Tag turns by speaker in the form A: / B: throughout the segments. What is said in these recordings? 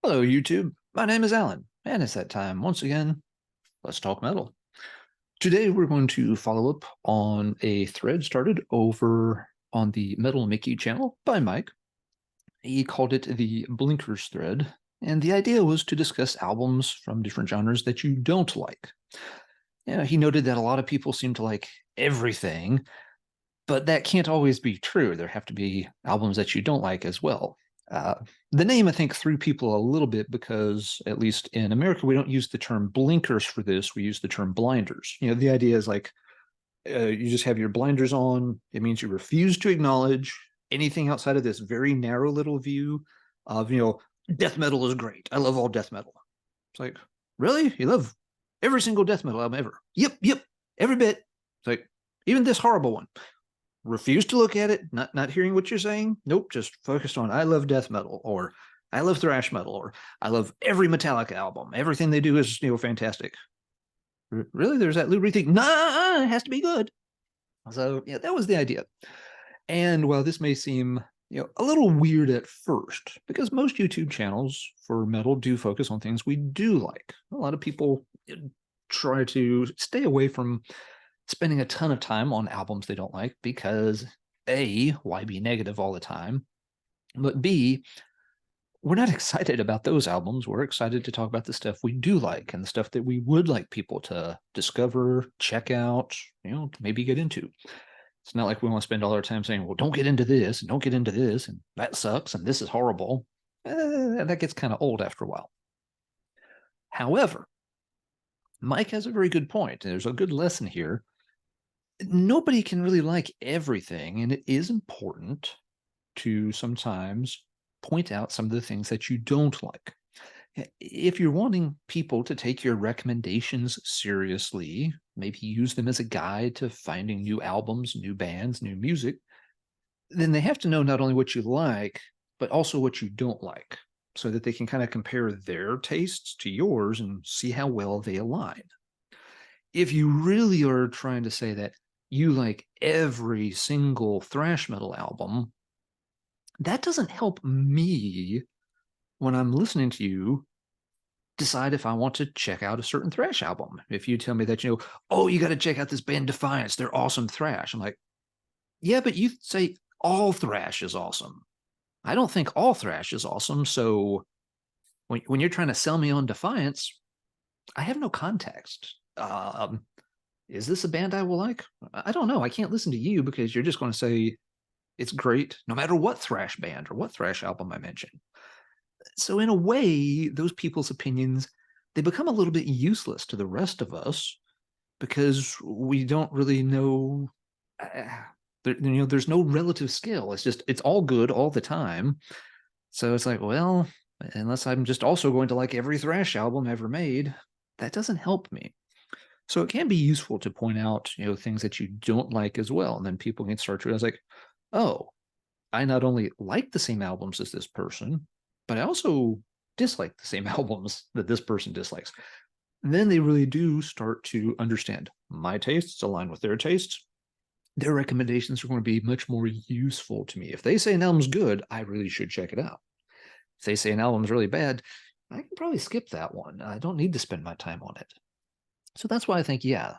A: Hello, YouTube. My name is Alan, and it's that time once again. Let's talk metal. Today, we're going to follow up on a thread started over on the Metal Mickey channel by Mike. He called it the Blinkers thread, and the idea was to discuss albums from different genres that you don't like. He noted that a lot of people seem to like everything, but that can't always be true. There have to be albums that you don't like as well. Uh, the name, I think, threw people a little bit because, at least in America, we don't use the term blinkers for this. We use the term blinders. The idea is like you just have your blinders on. It means you refuse to acknowledge anything outside of this very narrow little view of, death metal is great. I love all death metal. It's like, really? You love every single death metal album ever? Yep, yep, every bit. It's like, even this horrible one, refuse to look at it, not hearing what you're saying. Nope, just focused on I love death metal, or I love thrash metal, or I love every Metallica album. Everything they do is fantastic. Really? There's that Lou Reed thing. Nah, it has to be good. So yeah, that was the idea. And while this may seem a little weird at first, because most YouTube channels for metal do focus on things we do like. A lot of people try to stay away from spending a ton of time on albums they don't like because A, why be negative all the time? But B, we're not excited about those albums. We're excited to talk about the stuff we do like and the stuff that we would like people to discover, check out, maybe get into. It's not like we want to spend all our time saying, well, don't get into this and don't get into this and that sucks and this is horrible. That gets kind of old after a while. However, Mike has a very good point. There's a good lesson here. Nobody can really like everything, and it is important to sometimes point out some of the things that you don't like. If you're wanting people to take your recommendations seriously, maybe use them as a guide to finding new albums, new bands, new music, then they have to know not only what you like, but also what you don't like, so that they can kind of compare their tastes to yours and see how well they align. If you really are trying to say that you like every single thrash metal album, that doesn't help me when I'm listening to you decide if I want to check out a certain thrash album. If you tell me that, oh, you got to check out this band Defiance, they're awesome thrash. I'm like, yeah, but you say all thrash is awesome. I don't think all thrash is awesome. So when you're trying to sell me on Defiance, I have no context. Is this a band I will like? I don't know. I can't listen to you because you're just going to say it's great no matter what thrash band or what thrash album I mention. So in a way, those people's opinions, they become a little bit useless to the rest of us because we don't really know. There's no relative scale. It's all good all the time. So it's like, well, unless I'm just also going to like every thrash album ever made, that doesn't help me. So it can be useful to point out, things that you don't like as well. And then people can start to realize like, oh, I not only like the same albums as this person, but I also dislike the same albums that this person dislikes. And then they really do start to understand my tastes align with their tastes. Their recommendations are going to be much more useful to me. If they say an album's good, I really should check it out. If they say an album's really bad, I can probably skip that one. I don't need to spend my time on it. So that's why I think, yeah,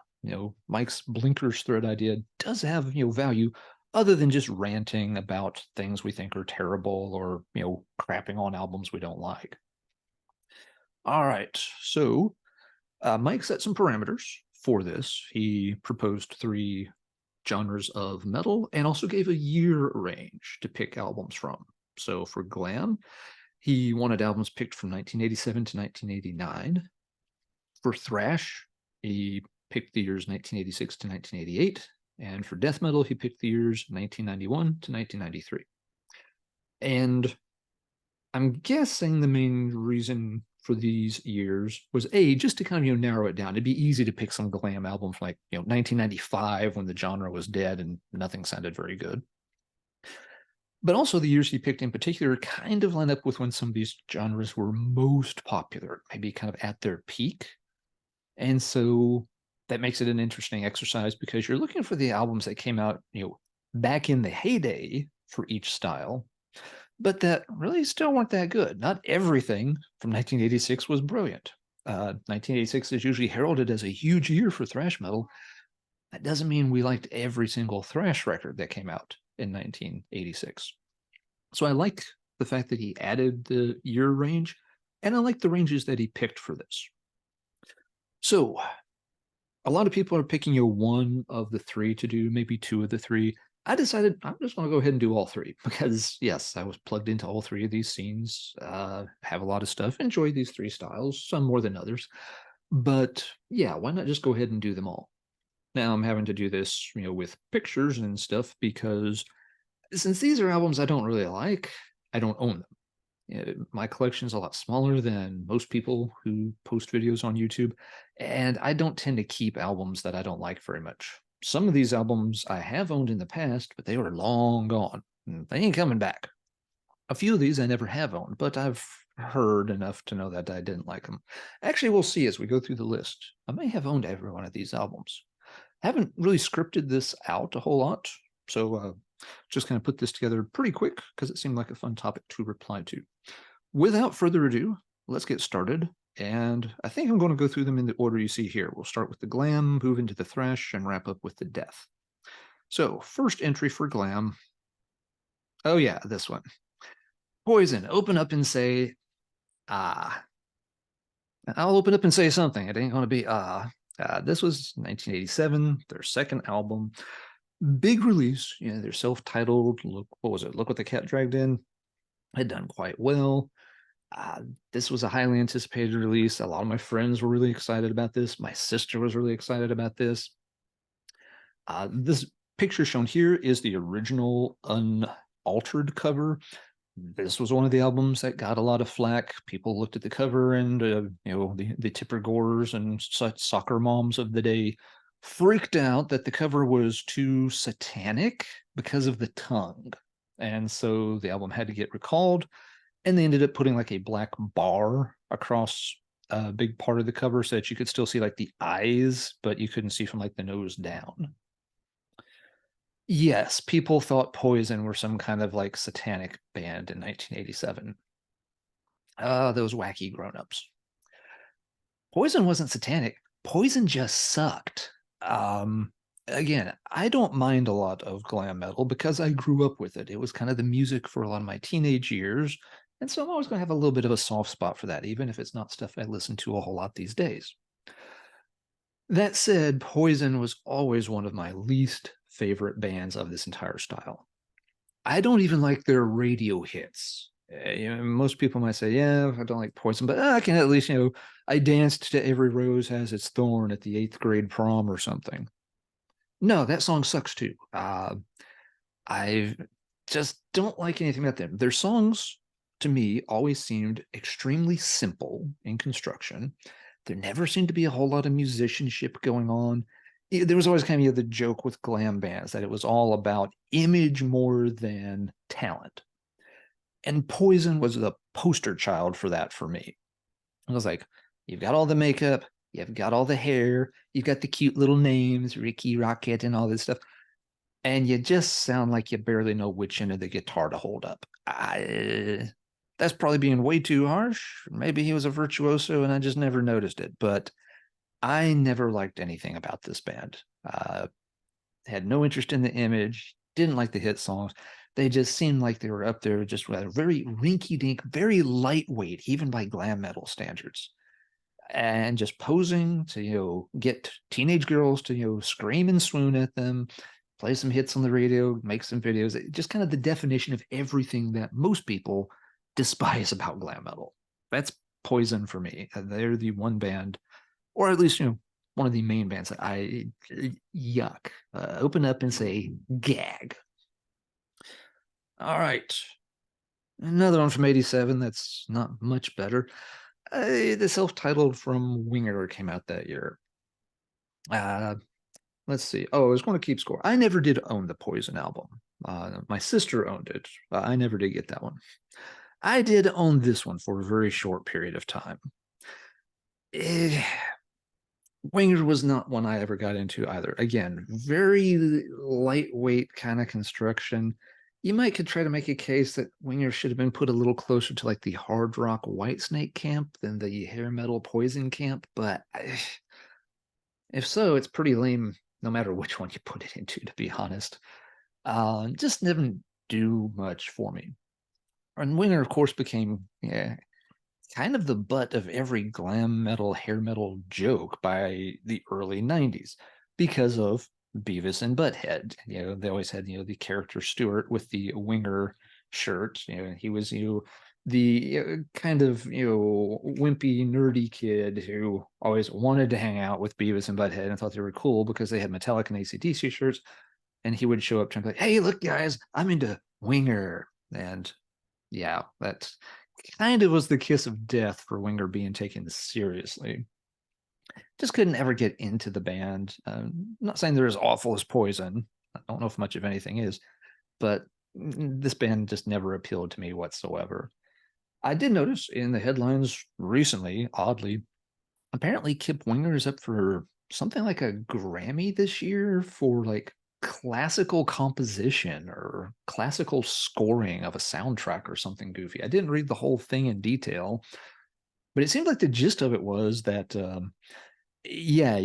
A: Mike's blinkers thread idea does have, value other than just ranting about things we think are terrible or, crapping on albums we don't like. All right. So Mike set some parameters for this. He proposed 3 genres of metal and also gave a year range to pick albums from. So for Glam, he wanted albums picked from 1987 to 1989. For Thrash, he picked the years 1986 to 1988. And for death metal, he picked the years 1991 to 1993. And I'm guessing the main reason for these years was A, just to kind of narrow it down. It'd be easy to pick some glam album from 1995 when the genre was dead and nothing sounded very good. But also the years he picked in particular kind of line up with when some of these genres were most popular, maybe kind of at their peak. And so that makes it an interesting exercise because you're looking for the albums that came out, back in the heyday for each style. but that really still weren't that good. Not everything from 1986 was brilliant. 1986 is usually heralded as a huge year for thrash metal. That doesn't mean we liked every single thrash record that came out in 1986. So I like the fact that he added the year range, and I like the ranges that he picked for this. So a lot of people are picking one of the three to do, maybe two of the three. I decided I'm just going to go ahead and do all three because, yes, I was plugged into all three of these scenes, have a lot of stuff, enjoy these three styles, some more than others. But yeah, why not just go ahead and do them all? Now I'm having to do this, with pictures and stuff because since these are albums I don't really like, I don't own them. My collection is a lot smaller than most people who post videos on YouTube, and I don't tend to keep albums that I don't like very much. Some of these albums I have owned in the past, but they were long gone. They ain't coming back. A few of these I never have owned, but I've heard enough to know that I didn't like them. Actually, we'll see as we go through the list. I may have owned every one of these albums. I haven't really scripted this out a whole lot, so just kind of put this together pretty quick because it seemed like a fun topic to reply to. Without further ado, let's get started. And I think I'm going to go through them in the order you see here. We'll start with the glam, move into the thrash, and wrap up with the death. So, first entry for glam. Oh, yeah, this one. Poison, open up and say, ah. I'll open up and say something. It ain't going to be ah. This was 1987, their second album. Big release, their self-titled, look, what was it? Look What the Cat Dragged In. Had done quite well. This was a highly anticipated release. A lot of my friends were really excited about this. My sister was really excited about this. This picture shown here is the original unaltered cover. This was one of the albums that got a lot of flack. People looked at the cover and, the Tipper Gores and such soccer moms of the day freaked out that the cover was too satanic because of the tongue. And so the album had to get recalled, and they ended up putting like a black bar across a big part of the cover so that you could still see like the eyes, but you couldn't see from like the nose down. Yes, people thought Poison were some kind of like satanic band in 1987. Those wacky grown-ups. Poison wasn't satanic. Poison just sucked. Again, I don't mind a lot of glam metal because I grew up with it. It was kind of the music for a lot of my teenage years, and so I'm always going to have a little bit of a soft spot for that, even if it's not stuff I listen to a whole lot these days. That said, Poison was always one of my least favorite bands of this entire style. I don't even like their radio hits. Most people might say, yeah, I don't like Poison, but I can at least, I danced to Every Rose Has Its Thorn at the 8th grade prom or something. No, that song sucks too. I just don't like anything about them. Their songs, to me, always seemed extremely simple in construction. There never seemed to be a whole lot of musicianship going on. There was always kind of the joke with glam bands that it was all about image more than talent. And Poison was the poster child for that for me. I was like, you've got all the makeup, you've got all the hair, you've got the cute little names, Ricky, Rocket, and all this stuff, and you just sound like you barely know which end of the guitar to hold up. That's probably being way too harsh. Maybe he was a virtuoso and I just never noticed it, but I never liked anything about this band. Had no interest in the image, didn't like the hit songs. They just seemed like they were up there just very rinky-dink, very lightweight, even by glam metal standards. And just posing to, get teenage girls to, scream and swoon at them, play some hits on the radio, make some videos. Just kind of the definition of everything that most people despise about glam metal. That's Poison for me. They're the one band, or at least, one of the main bands that I yuck. Open up and say gag. All right. Another one from 87 that's not much better. The self-titled from Winger came out that year. Let's see. Oh, I was going to keep score. I never did own the Poison album. My sister owned it. I never did get that one. I did own this one for a very short period of time. Winger was not one I ever got into either. Again, very lightweight kind of construction. You might could try to make a case that Winger should have been put a little closer to like the hard rock Whitesnake camp than the hair metal Poison camp, but if so, it's pretty lame no matter which one you put it into, to be honest. Just didn't do much for me. And Winger, of course, became kind of the butt of every glam metal, hair metal joke by the early 90s because of Beavis and Butthead. They always had, the character Stuart with the Winger shirt. He was, the kind of, wimpy, nerdy kid who always wanted to hang out with Beavis and Butthead and thought they were cool because they had Metallica and AC/DC shirts. And he would show up to him like, "Hey, look, guys, I'm into Winger." And yeah, that kind of was the kiss of death for Winger being taken seriously. Just couldn't ever get into the band. I'm not saying they're as awful as Poison. I don't know if much of anything is, but this band just never appealed to me whatsoever. I did notice in the headlines recently, oddly, apparently Kip Winger is up for something like a Grammy this year for like classical composition or classical scoring of a soundtrack or something goofy. I didn't read the whole thing in detail, but it seemed like the gist of it was that, yeah,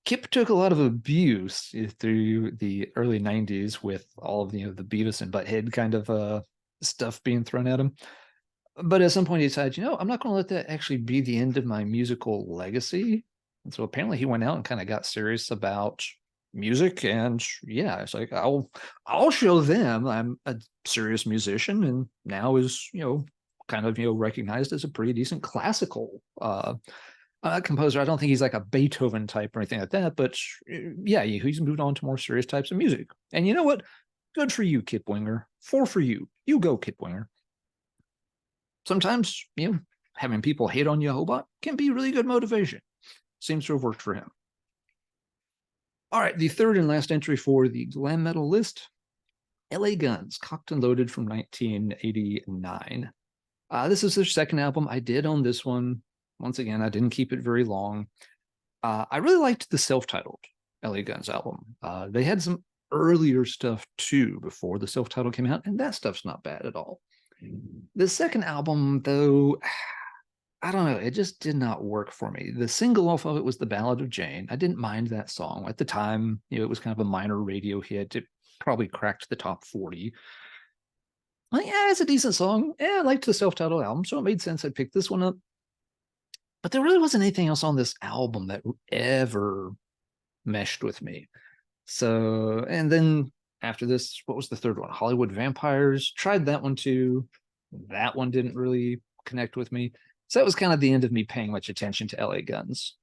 A: Kip took a lot of abuse through the early 90s with all of the Beavis and Butthead kind of stuff being thrown at him. But at some point he decided, I'm not going to let that actually be the end of my musical legacy. And so apparently he went out and kind of got serious about music. And yeah, it's like, I'll show them I'm a serious musician, and now is, kind of, recognized as a pretty decent classical composer. I don't think he's like a Beethoven type or anything like that, but yeah, he's moved on to more serious types of music. And you know what? Good for you, Kip Winger. Four for you. You go, Kip Winger. Sometimes, having people hate on you a whole lot can be really good motivation. Seems to have worked for him. All right, the third and last entry for the glam metal list, LA Guns, Cocked and Loaded from 1989. This is their second album. I did own this one. Once again, I didn't keep it very long. I really liked the self-titled LA Guns album. They had some earlier stuff too before the self-titled came out, and that stuff's not bad at all. The second album, though, I don't know, it just did not work for me. The single off of it was The Ballad of Jane. I didn't mind that song. At the time, it was kind of a minor radio hit. It probably cracked the top 40. Like, yeah, it's a decent song. Yeah, I liked the self-titled album, so it made sense I'd pick this one up. But there really wasn't anything else on this album that ever meshed with me. So, and then after this, what was the third one? Hollywood Vampires. Tried that one too. That one didn't really connect with me. So that was kind of the end of me paying much attention to LA Guns.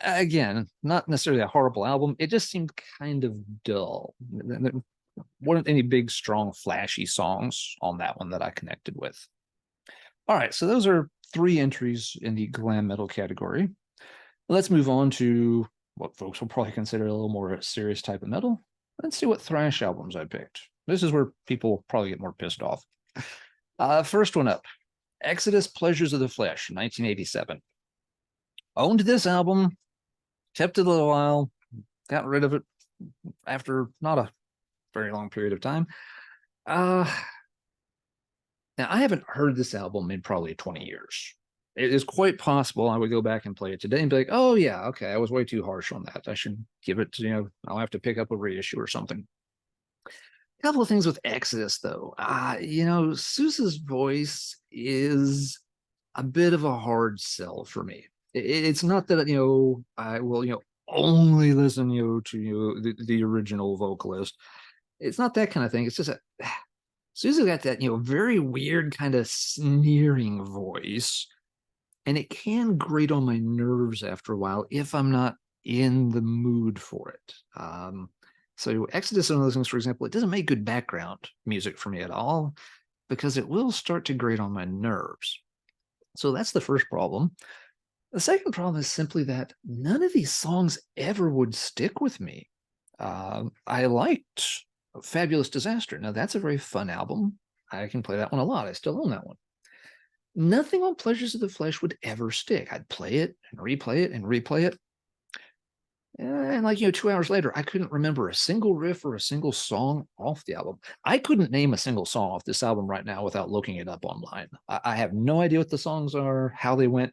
A: Again, not necessarily a horrible album. It just seemed kind of dull. There weren't any big, strong, flashy songs on that one that I connected with. All right, so those are 3 entries in the glam metal category. Let's move on to what folks will probably consider a little more serious type of metal. Let's see what thrash albums I picked. This is where people probably get more pissed off. First one up, Exodus Pleasures of the Flesh, 1987. Owned this album, kept it a little while, got rid of it after not a very long period of time. Now, I haven't heard this album in probably 20 years. It is quite possible I would go back and play it today and be like, oh, yeah, okay, I was way too harsh on that. I should give it, I'll have to pick up a reissue or something. A couple of things with Exodus, though. Sousa's voice is a bit of a hard sell for me. It's not that, I will, only listen, to the original vocalist. It's not that kind of thing. It's just that Sousa got that, very weird kind of sneering voice, and it can grate on my nerves after a while if I'm not in the mood for it. So Exodus, one of those things, for example, it doesn't make good background music for me at all because it will start to grate on my nerves. So that's the first problem. The second problem is simply that none of these songs ever would stick with me. I liked Fabulous Disaster. Now, that's a very fun album. I can play that one a lot. I still own that one. Nothing on Pleasures of the Flesh would ever stick. I'd play it and replay it and replay it. And like, 2 hours later, I couldn't remember a single riff or a single song off the album. I couldn't name a single song off this album right now without looking it up online. I have no idea what the songs are, how they went.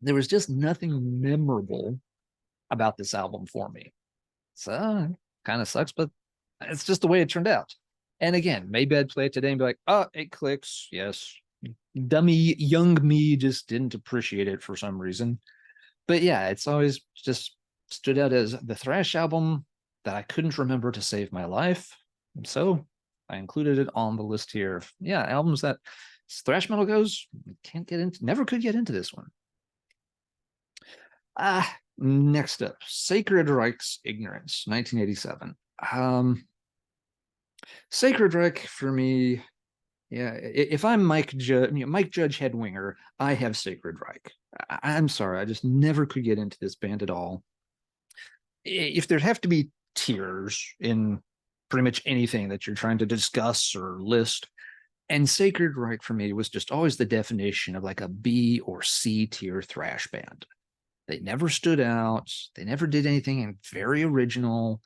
A: There was just nothing memorable about this album for me. So kind of sucks, but it's just the way it turned out. And again, maybe I'd play it today and be like, oh, it clicks. Yes. Dummy young me just didn't appreciate it for some reason. But yeah, it's always just stood out as the Thrash album that I couldn't remember to save my life. And so I included it on the list here. Yeah, albums that as thrash metal goes, can't get into, never could get into this one. Next up, Sacred Reich's Ignorance, 1987. Sacred Reich for me, yeah. If I'm Mike Judge Headwinger, I have Sacred Reich. I'm sorry, I just never could get into this band at all. If there'd have to be tiers in pretty much anything that you're trying to discuss or list, and Sacred Reich for me was just always the definition of like a B or C tier thrash band. They never stood out. They never did anything very original.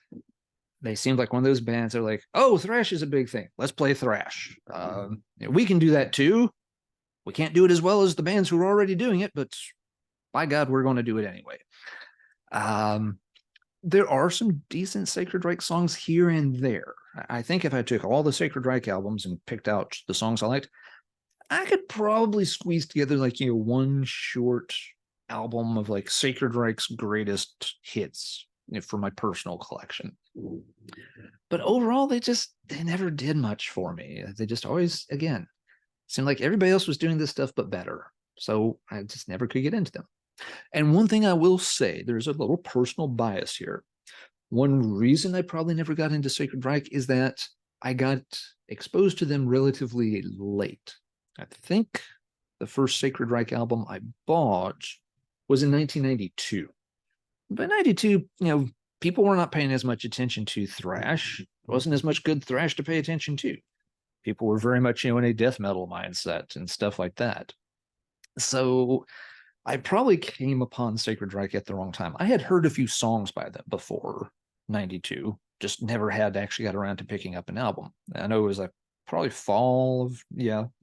A: They seemed like one of those bands that are like, oh, thrash is a big thing. Let's play thrash. We can do that too. We can't do it as well as the bands who are already doing it, but by God, we're going to do it anyway. There are some decent Sacred Reich songs here and there. I think if I took all the Sacred Reich albums and picked out the songs I liked, I could probably squeeze together like, one short album of like Sacred Reich's greatest hits for my personal collection. But overall, they never did much for me. They just always, again, seemed like everybody else was doing this stuff but better. So I just never could get into them. And one thing I will say, there's a little personal bias here. One reason I probably never got into Sacred Reich is that I got exposed to them relatively late. I think the first Sacred Reich album I bought was in 1992. By 92, people were not paying as much attention to thrash. There wasn't as much good thrash to pay attention to. People were very much, in a death metal mindset and stuff like that. So I probably came upon Sacred Reich at the wrong time. I had heard a few songs by them before 92, just never had actually got around to picking up an album. I know it was like probably fall of,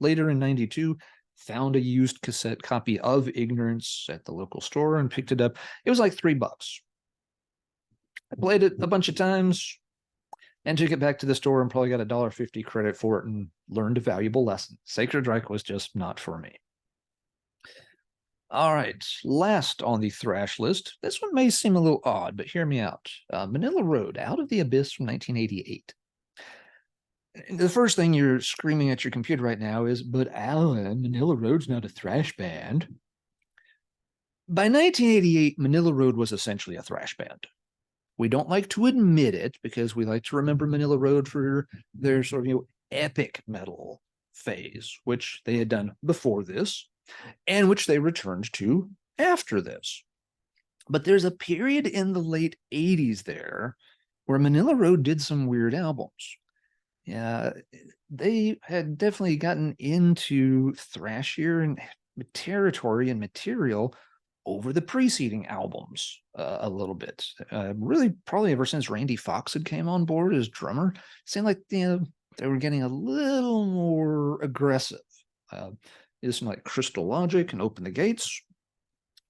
A: later in 92, found a used cassette copy of Ignorance at the local store and picked it up. It was like $3. I played it a bunch of times and took it back to the store and probably got $1.50 credit for it and learned a valuable lesson. Sacred Reich was just not for me. All right, last on the thrash list. This one may seem a little odd, but hear me out. Manila Road, Out of the Abyss from 1988. The first thing you're screaming at your computer right now is, but Alan, Manila Road's not a thrash band. By 1988, Manila Road was essentially a thrash band. We don't like to admit it because we like to remember Manila Road for their sort of epic metal phase, which they had done before this, and which they returned to after this. But there's a period in the late 80s there where Manila Road did some weird albums. Yeah, they had definitely gotten into thrashier and territory and material over the preceding albums a little bit. Really, probably ever since Randy Fox had came on board as drummer, it seemed like they were getting a little more aggressive. It's like Crystal Logic and Open the Gates.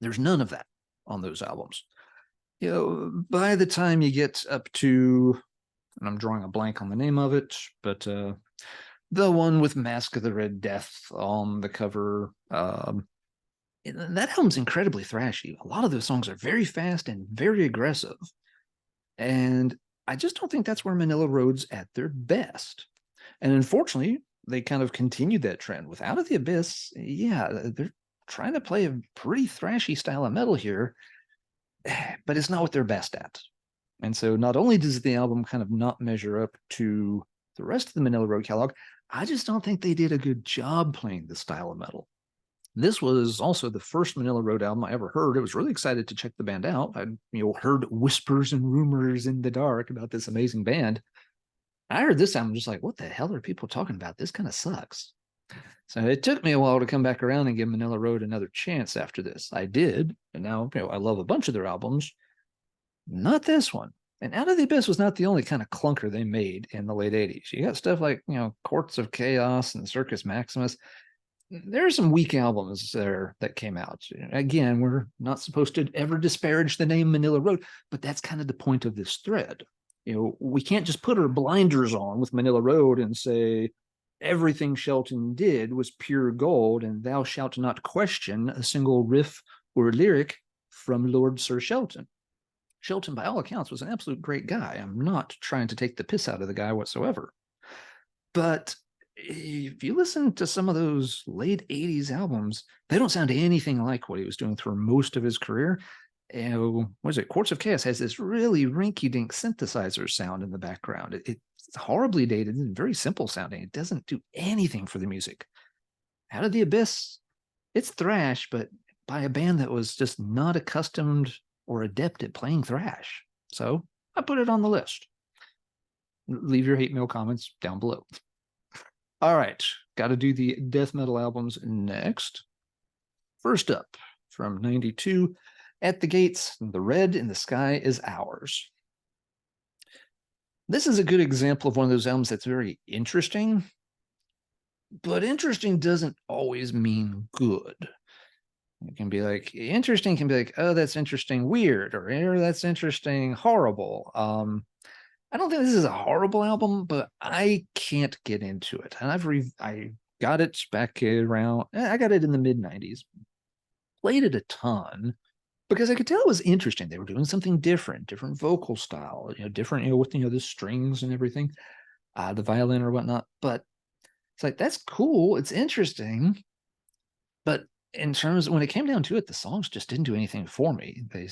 A: There's none of that on those albums. By the time you get up to, and I'm drawing a blank on the name of it, but the one with Mask of the Red Death on the cover, that album's incredibly thrashy. A lot of those songs are very fast and very aggressive. And I just don't think that's where Manila Road's at their best. And unfortunately, they kind of continued that trend. With Out of the Abyss, they're trying to play a pretty thrashy style of metal here, but it's not what they're best at. And so not only does the album kind of not measure up to the rest of the Manila Road catalog, I just don't think they did a good job playing this style of metal. This was also the first Manila Road album I ever heard. I was really excited to check the band out. I'd heard whispers and rumors in the dark about this amazing band. I heard this album just like, what the hell are people talking about? This kind of sucks. So it took me a while to come back around and give Manila Road another chance after this. I did, and now I love a bunch of their albums. Not this one. And Out of the Abyss was not the only kind of clunker they made in the late 80s. You got stuff like, Courts of Chaos and Circus Maximus. There are some weak albums there that came out. Again, we're not supposed to ever disparage the name Manila Road, but that's kind of the point of this thread. We can't just put our blinders on with Manila Road and say everything Shelton did was pure gold, and thou shalt not question a single riff or lyric from Lord Sir Shelton. Shelton, by all accounts, was an absolute great guy. I'm not trying to take the piss out of the guy whatsoever. But if you listen to some of those late 80s albums, they don't sound anything like what he was doing through most of his career. What is it? Courts of Chaos has this really rinky dink synthesizer sound in the background. It's horribly dated and very simple sounding. It doesn't do anything for the music. Out of the Abyss, it's thrash, but by a band that was just not accustomed or adept at playing thrash. So I put it on the list. Leave your hate mail comments down below. All right, got to do the death metal albums next. First up, from 92, At the Gates, The Red in the Sky is Ours. This is a good example of one of those albums that's very interesting, but interesting doesn't always mean good. It can be like, interesting can be like, oh, that's interesting, weird, or that's interesting, horrible. I don't think this is a horrible album, but I can't get into it. And I got it back around, I got it in the mid 90s, played it a ton because I could tell it was interesting. They were doing something different vocal style, different, with, the strings and everything, the violin or whatnot. But it's like, that's cool. It's interesting. But in terms, when it came down to it, the songs just didn't do anything for me. They,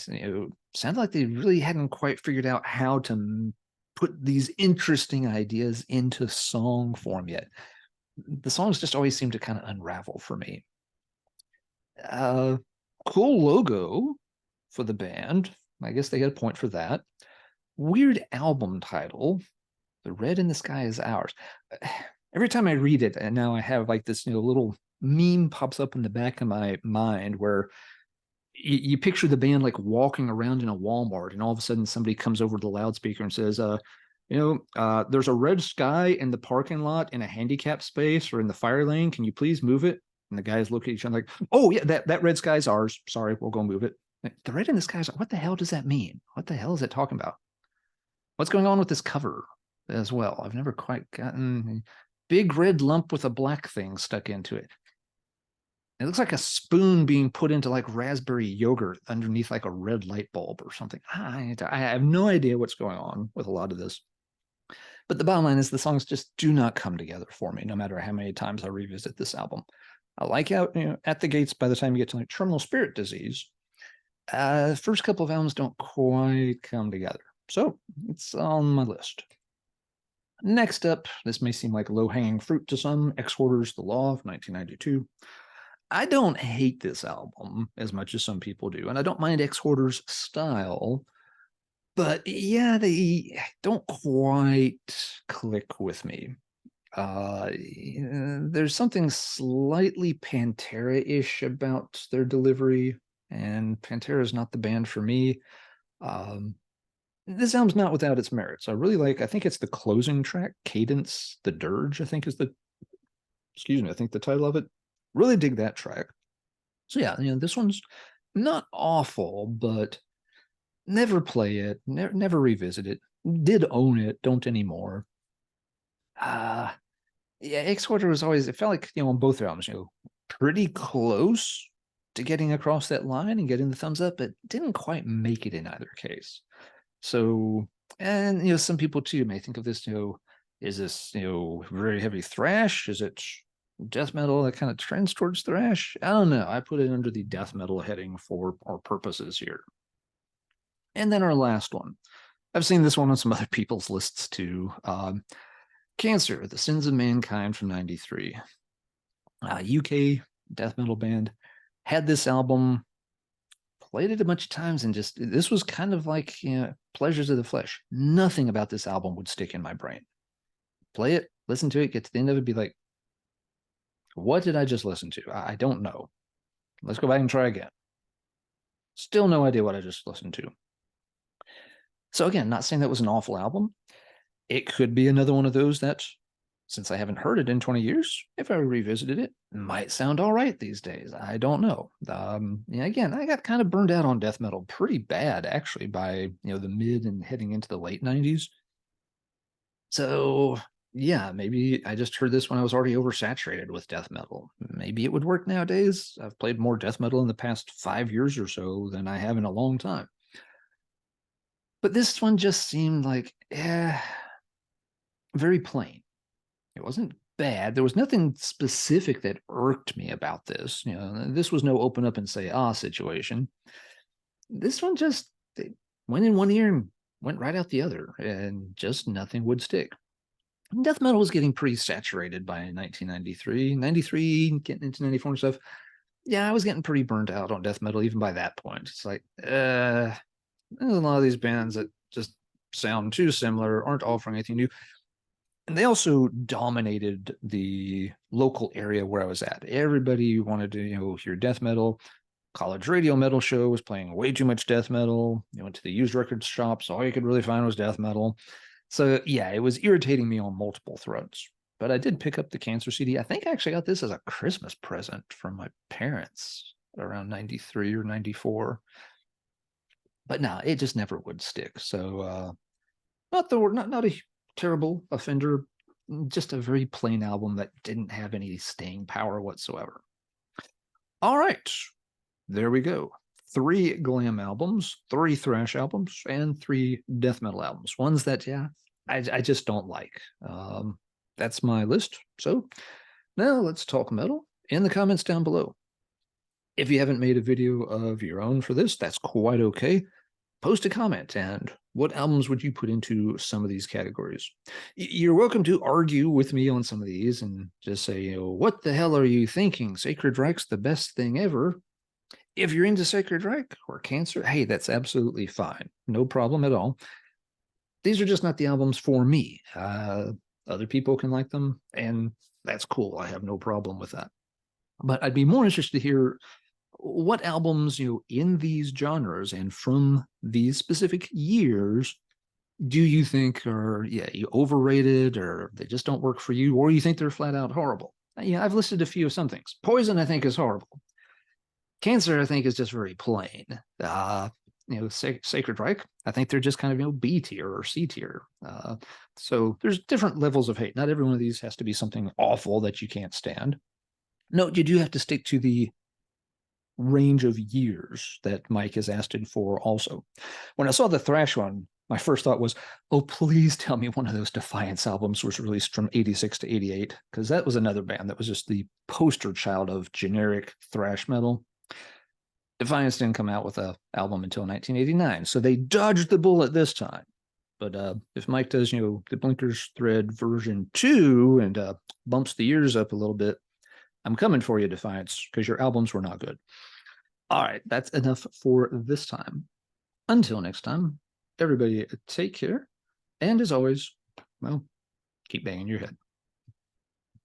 A: sounded like they really hadn't quite figured out how to put these interesting ideas into song form yet. The songs just always seem to kind of unravel for me. Cool logo for the band. I guess they got a point for that. Weird album title. The Red in the Sky is Ours. Every time I read it, and now I have like this, little meme pops up in the back of my mind where you picture the band like walking around in a Walmart, and all of a sudden somebody comes over to the loudspeaker and says, there's a red sky in the parking lot in a handicap space or in the fire lane. Can you please move it? And the guys look at each other like, oh, yeah, that red sky is ours. Sorry, we'll go move it. The red in the sky is, what the hell does that mean? What the hell is it talking about? What's going on with this cover as well? I've never quite gotten big red lump with a black thing stuck into it. It looks like a spoon being put into like raspberry yogurt underneath like a red light bulb or something. I have no idea what's going on with a lot of this. But the bottom line is the songs just do not come together for me, no matter how many times I revisit this album. I like out, At the Gates, by the time you get to like Terminal Spirit Disease, first couple of albums don't quite come together. So it's on my list. Next up, this may seem like low-hanging fruit to some, Exporters, The Law of 1992. I don't hate this album as much as some people do, and I don't mind Exporters' style, but yeah, they don't quite click with me. There's something slightly Pantera-ish about their delivery, and Pantera is not the band for me. This album's not without its merits. I think it's the closing track, Cadence, the Dirge, I think the title of it. Really dig that track. So yeah, this one's not awful, but never play it, never revisit it. Did own it, don't anymore. Yeah, Exporter was always, it felt like, on both albums, pretty close to getting across that line and getting the thumbs up, but didn't quite make it in either case. So, and some people too may think of this, is this, very heavy thrash? Is it death metal that kind of trends towards thrash? I don't know. I put it under the death metal heading for our purposes here. And then our last one. I've seen this one on some other people's lists too. Cancer, The Sins of Mankind from 93. UK death metal band. Had this album, played it a bunch of times, and just, this was kind of like, Pleasures of the Flesh. Nothing about this album would stick in my brain. Play it, listen to it, get to the end of it, be like, what did I just listen to? I don't know. Let's go back and try again. Still no idea what I just listened to. So again, not saying that was an awful album. It could be another one of those that, since I haven't heard it in 20 years, if I revisited it, might sound all right these days. I don't know. Yeah, again, I got kind of burned out on death metal pretty bad, actually, by the mid and heading into the late 90s. So yeah, maybe I just heard this when I was already oversaturated with death metal. Maybe it would work nowadays. I've played more death metal in the past 5 years or so than I have in a long time. But this one just seemed like, very plain. It wasn't bad. There was nothing specific that irked me about this. This was no open up and say situation. This one just went in one ear and went right out the other, and just nothing would stick. Death metal was getting pretty saturated by 1993, 93, getting into 94 and stuff. Yeah, I was getting pretty burned out on death metal even by that point. It's like, there's a lot of these bands that just sound too similar, aren't offering anything new. And they also dominated the local area where I was at. Everybody wanted to, hear death metal. College radio metal show was playing way too much death metal. You went to the used record shops, all you could really find was death metal. So yeah, it was irritating me on multiple fronts. But I did pick up the Cancer CD. I think I actually got this as a Christmas present from my parents around 93 or 94. But no, it just never would stick. So not a terrible offender, just a very plain album that didn't have any staying power whatsoever. All right, there we go. 3 glam albums, 3 thrash albums, and 3 death metal albums. Ones that, I just don't like. That's my list. So now let's talk metal in the comments down below. If you haven't made a video of your own for this, that's quite okay. Post a comment, and what albums would you put into some of these categories? You're welcome to argue with me on some of these and just say, what the hell are you thinking? Sacred Reich's the best thing ever. If you're into Sacred Reich or Cancer, hey, that's absolutely fine. No problem at all. These are just not the albums for me. Other people can like them, and that's cool. I have no problem with that. But I'd be more interested to hear what albums, in these genres and from these specific years do you think are, you overrated, or they just don't work for you, or you think they're flat out horrible? Yeah, I've listed a few of some things. Poison, I think, is horrible. Cancer, I think, is just very plain. Sacred Reich, I think they're just kind of, B tier or C tier. So there's different levels of hate. Not every one of these has to be something awful that you can't stand. No, you do have to stick to the range of years that Mike has asked it for also. When I saw the thrash one, my first thought was, oh, please tell me one of those Defiance albums was released from 86 to 88, because that was another band that was just the poster child of generic thrash metal. Defiance didn't come out with an album until 1989, so they dodged the bullet this time. But if Mike does, the Blinkers Thread version 2 and bumps the years up a little bit, I'm coming for you, Defiance, because your albums were not good. All right, that's enough for this time. Until next time, everybody take care. And as always, well, keep banging your head.